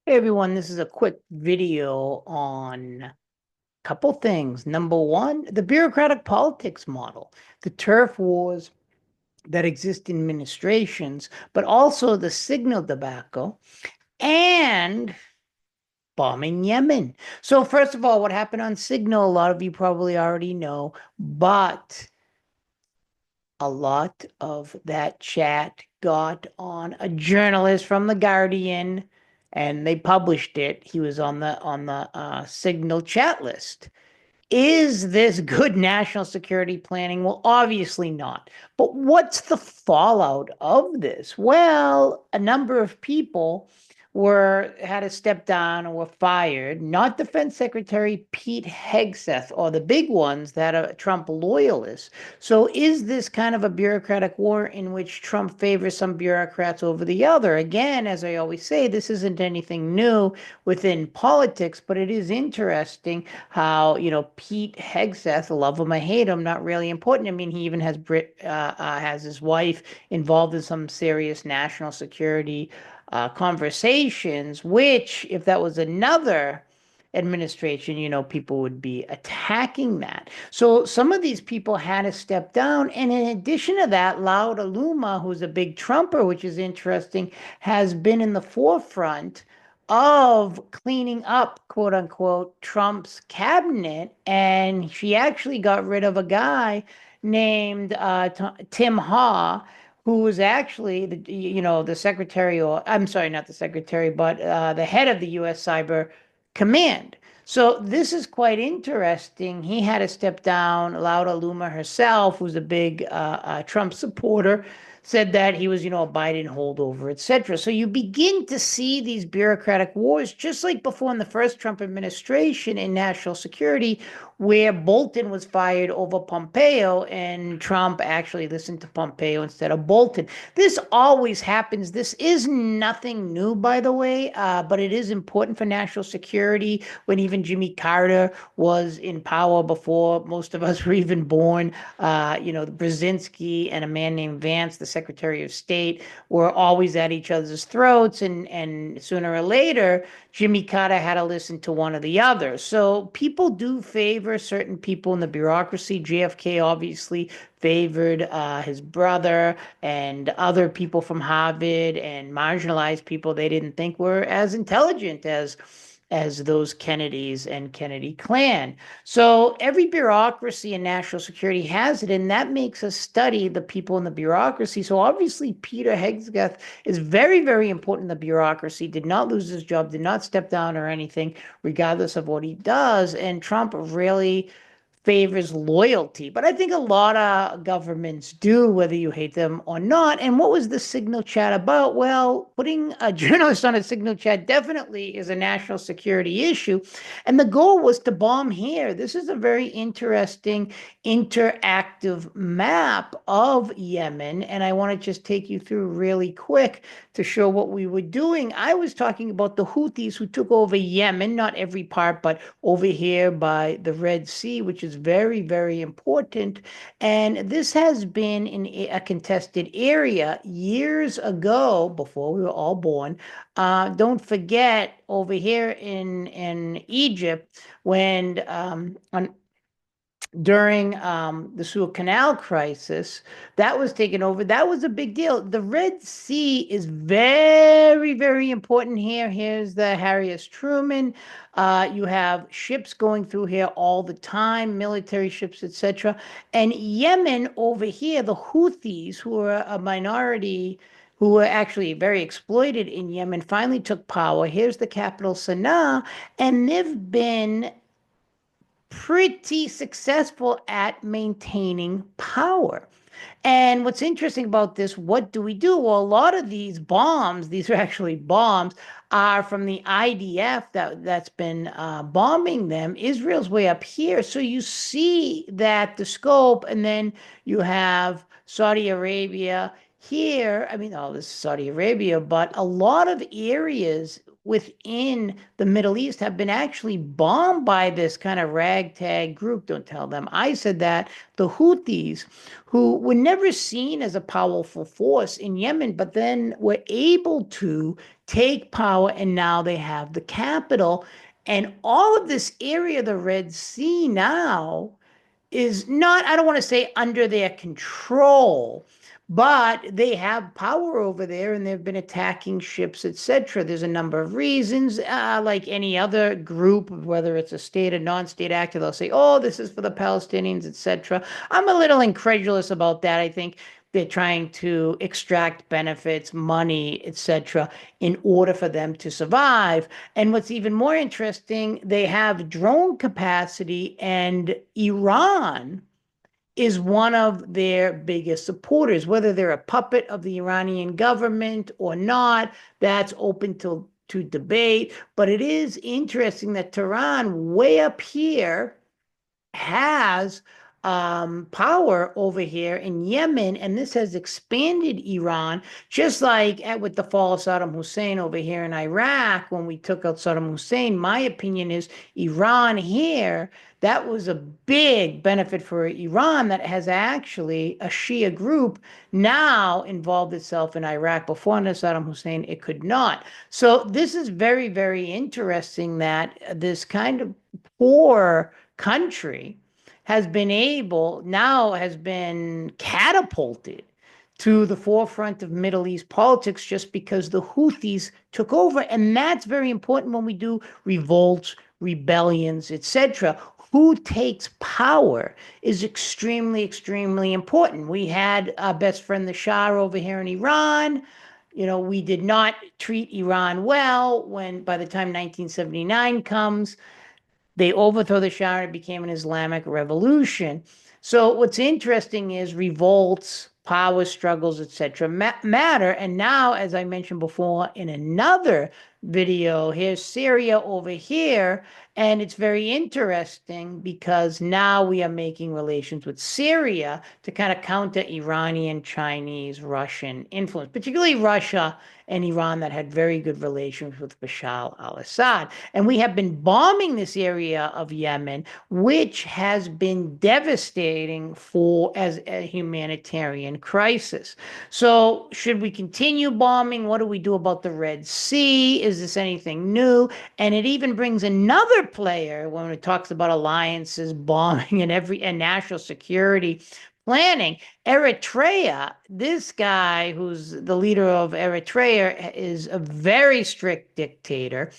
Hey everyone, this is a quick video on a couple things. Number one, the bureaucratic politics model, the turf wars that exist in administrations, but also the signal debacle and bombing Yemen. So first of all, what happened on Signal, a lot of you probably already know, but a lot of that chat got on a journalist from The Guardian and they published it. He was on the Signal chat list. Is this good national security planning? Well, obviously not. But what's the fallout of this? Well, a number of people were had to step down or were fired. Not Defense Secretary Pete Hegseth, or the big ones that are Trump loyalists. So is this kind of a bureaucratic war in which Trump favors some bureaucrats over the other? Again, as I always say, this isn't anything new within politics, but it is interesting how, Pete Hegseth, love him or hate him, not really important. I mean, he even has his wife involved in some serious national security conversations, which, if that was another administration, people would be attacking that. So some of these people had to step down. And in addition to that, Laud Aluma, who's a big Trumper, which is interesting, has been in the forefront of cleaning up, quote unquote, Trump's cabinet. And she actually got rid of a guy named Tim Ha, who was actually the secretary, or I'm sorry, not the secretary, but the head of the U.S. Cyber Command. So this is quite interesting. He had to step down. Laura Luma herself, who's a big Trump supporter, said that he was, a Biden holdover, etc. So you begin to see these bureaucratic wars, just like before in the first Trump administration in national security, where Bolton was fired over Pompeo and Trump actually listened to Pompeo instead of Bolton. This always happens. This is nothing new, by the way, but it is important for national security. When even Jimmy Carter was in power before most of us were even born, Brzezinski and a man named Vance, the Secretary of State, were always at each other's throats, and sooner or later, Jimmy Carter had to listen to one or the other. So people do favor certain people in the bureaucracy. JFK obviously favored his brother and other people from Harvard and marginalized people they didn't think were as intelligent as those Kennedys and Kennedy clan. So every bureaucracy in national security has it, and that makes us study the people in the bureaucracy. So obviously, Peter Hegseth is very, very important in the bureaucracy, did not lose his job, did not step down or anything, regardless of what he does. And Trump really favors loyalty. But I think a lot of governments do, whether you hate them or not. And what was the Signal chat about? Well, putting a journalist on a Signal chat definitely is a national security issue. And the goal was to bomb here. This is a very interesting interactive map of Yemen. And I want to just take you through really quick to show what we were doing. I was talking about the Houthis who took over Yemen, not every part, but over here by the Red Sea, which is very, very important. And this has been in a contested area years ago, before we were all born. Don't forget over here in Egypt, when during the Suez Canal crisis, that was taken over. That was a big deal. The Red Sea is very, very important here. Here's the Harry S. Truman. You have ships going through here all the time, military ships, etc. And Yemen over here, the Houthis, who are a minority, who were actually very exploited in Yemen, finally took power. Here's the capital, Sana'a, and they've been pretty successful at maintaining power. And what's interesting about this, what do we do? Well, a lot of these bombs, these are actually bombs, are from the IDF that's been bombing them. Israel's way up here. So you see that the scope, and then you have Saudi Arabia here. I mean, oh, this is Saudi Arabia, but a lot of areas within the Middle East have been actually bombed by this kind of ragtag group. Don't tell them I said that. The Houthis, who were never seen as a powerful force in Yemen, but then were able to take power, and now they have the capital. And all of this area, the Red Sea now, is not, I don't want to say under their control, but they have power over there and they've been attacking ships, etc. There's a number of reasons, like any other group, whether it's a state or non-state actor, they'll say, oh, this is for the Palestinians, etc. I'm a little incredulous about that. I think they're trying to extract benefits, money, etc., in order for them to survive. And what's even more interesting, they have drone capacity, and Iran is one of their biggest supporters. Whether they're a puppet of the Iranian government or not, that's open to debate. But it is interesting that Tehran, way up here, has power over here in Yemen, and this has expanded Iran, just like with the fall of Saddam Hussein over here in Iraq. When we took out Saddam Hussein, my opinion is Iran here, that was a big benefit for Iran, that has actually a Shia group now involved itself in Iraq. Before under Saddam Hussein, it could not. So this is very, very interesting that this kind of poor country has been catapulted to the forefront of Middle East politics just because the Houthis took over. And that's very important when we do revolts, rebellions, etc. Who takes power is extremely, extremely important. We had our best friend, the Shah, over here in Iran. We did not treat Iran well when, by the time 1979 comes, they overthrow the Shah and it became an Islamic revolution. So what's interesting is revolts, power struggles, etc. matter. And now, as I mentioned before in another video, here's Syria over here. And it's very interesting because now we are making relations with Syria to kind of counter Iranian, Chinese, Russian influence, particularly Russia and Iran, that had very good relations with Bashar al-Assad. And we have been bombing this area of Yemen, which has been devastating as a humanitarian crisis. So should we continue bombing? What do we do about the Red Sea? Is this anything new? And it even brings another player when it talks about alliances, bombing, and national security planning. Eritrea, this guy who's the leader of Eritrea is a very strict dictator.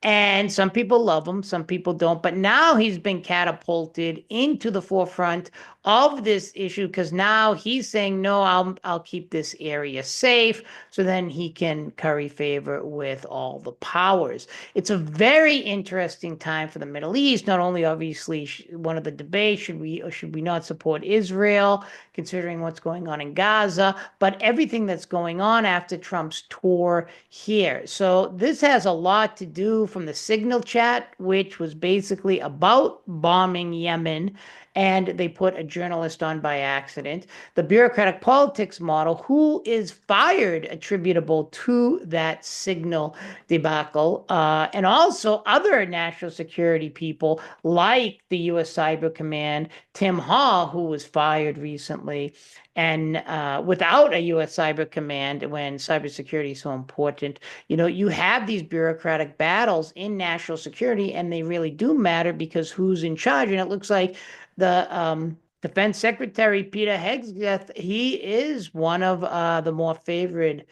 And some people love him, some people don't. But now he's been catapulted into the forefront of this issue because now he's saying, no, I'll keep this area safe. So then he can curry favor with all the powers. It's a very interesting time for the Middle East. Not only, obviously, one of the debates, should we or should we not support Israel, considering what's going on in Gaza, but everything that's going on after Trump's tour here. So this has a lot to do from the Signal chat, which was basically about bombing Yemen, and they put a journalist on by accident. The bureaucratic politics model, who is fired attributable to that Signal debacle, and also other national security people like the U.S. Cyber Command, Tim Hall, who was fired recently, and without a U.S. Cyber Command, when cybersecurity is so important, you have these bureaucratic battles in national security, and they really do matter because who's in charge? And it looks like the Defense Secretary Peter Hegseth, he is one of the more favored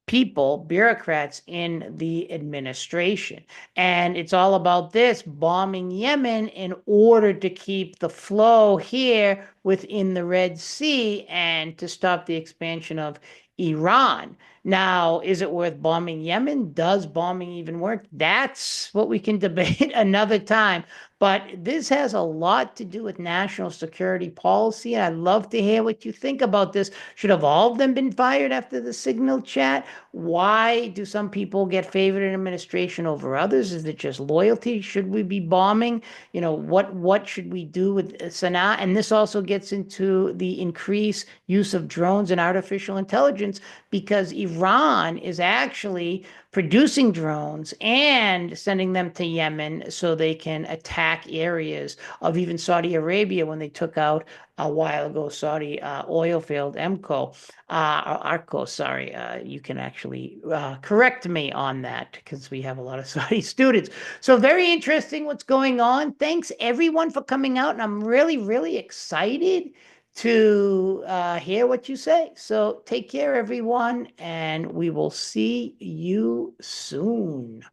people, bureaucrats in the administration. And it's all about this bombing Yemen in order to keep the flow here within the Red Sea and to stop the expansion of Iran. Now, is it worth bombing Yemen? Does bombing even work? That's what we can debate another time. But this has a lot to do with national security policy. And I'd love to hear what you think about this. Should have all of them been fired after the Signal chat? Why do some people get favored in administration over others? Is it just loyalty? Should we be bombing? What should we do with Sana'a? And this also gets into the increased use of drones and artificial intelligence because Iran is actually producing drones and sending them to Yemen so they can attack areas of even Saudi Arabia when they took out a while ago Saudi oil field Emco or Arco. Sorry, you can actually correct me on that because we have a lot of Saudi students. So very interesting what's going on. Thanks everyone for coming out, and I'm really, really excited to hear what you say. So take care, everyone, and we will see you soon.